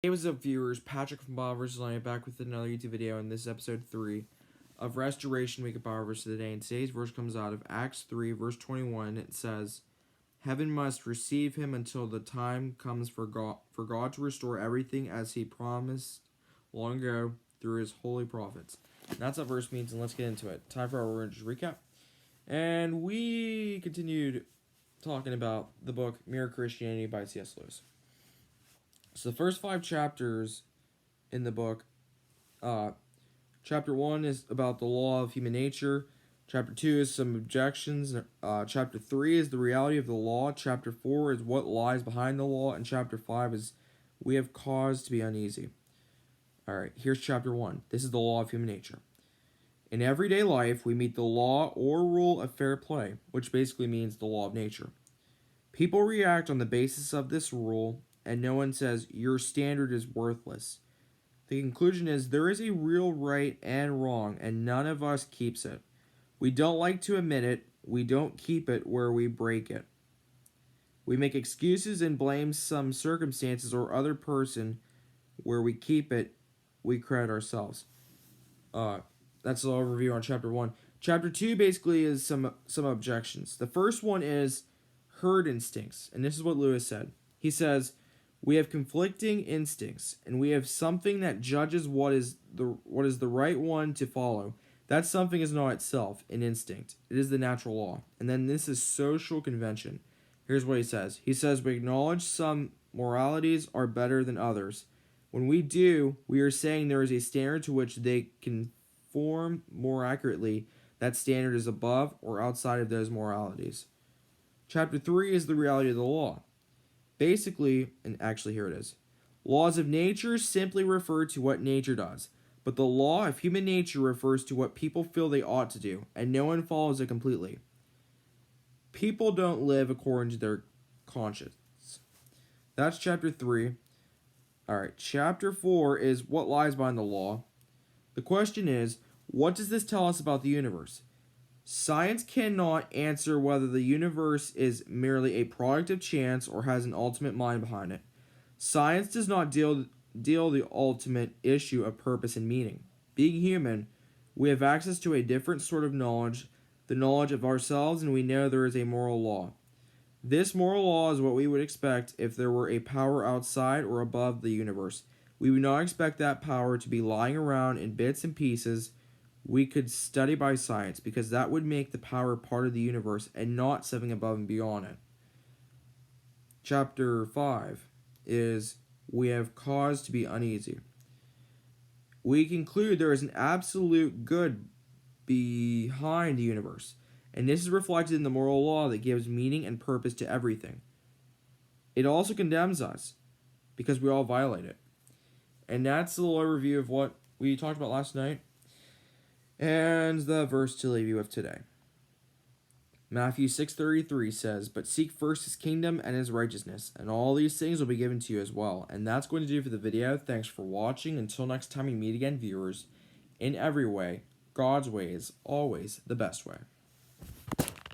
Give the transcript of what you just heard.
Hey, what's up, viewers? Patrick from Bob vs. Lion back with another YouTube video, and this is episode 3 of Restoration Week of Power verse of the day. And today's verse comes out of Acts 3, verse 21. It says, "Heaven must receive him until the time comes for God to restore everything as he promised long ago through his holy prophets." And that's what verse means, and let's get into it. Time for our religious recap. And we continued talking about the book Mere Christianity by C.S. Lewis. So the first 5 chapters in the book, chapter 1 is about the law of human nature. Chapter 2 is some objections. Chapter 3 is the reality of the law. Chapter 4 is what lies behind the law. And chapter 5 is we have cause to be uneasy. Alright, here's chapter 1. This is the law of human nature. In everyday life, we meet the law or rule of fair play, which basically means the law of nature. People react on the basis of this rule, and no one says, your standard is worthless. The conclusion is there is a real right and wrong, and none of us keeps it. We don't like to admit it. We don't keep it where we break it. We make excuses and blame some circumstances or other person. Where we keep it, we credit ourselves. That's the overview on chapter 1. Chapter 2 basically is some objections. The first one is herd instincts, and this is what Lewis said. He says, we have conflicting instincts, and we have something that judges what is the right one to follow. That something is not itself an instinct. It is the natural law. And then this is social convention. Here's what he says. He says, we acknowledge some moralities are better than others. When we do, we are saying there is a standard to which they conform more accurately. That standard is above or outside of those moralities. Chapter 3 is the reality of the law. Basically, and actually here it is, laws of nature simply refer to what nature does, but the law of human nature refers to what people feel they ought to do, and no one follows it completely. People don't live according to their conscience. That's chapter 3. Alright, chapter 4 is what lies behind the law. The question is, what does this tell us about the universe? Science cannot answer whether the universe is merely a product of chance or has an ultimate mind behind it. Science does not deal the ultimate issue of purpose and meaning. Being human, we have access to a different sort of knowledge, the knowledge of ourselves, and we know there is a moral law. This moral law is what we would expect if there were a power outside or above the universe. We would not expect that power to be lying around in bits and pieces we could study by science, because that would make the power part of the universe and not something above and beyond it. Chapter 5 is we have cause to be uneasy. We conclude there is an absolute good behind the universe, and this is reflected in the moral law that gives meaning and purpose to everything. It also condemns us because we all violate it. And that's a little overview of what we talked about last night. And the verse to leave you with today. Matthew 6:33 says, but seek first his kingdom and his righteousness, and all these things will be given to you as well. And that's going to do for the video. Thanks for watching. Until next time we meet again, viewers, in every way, God's way is always the best way.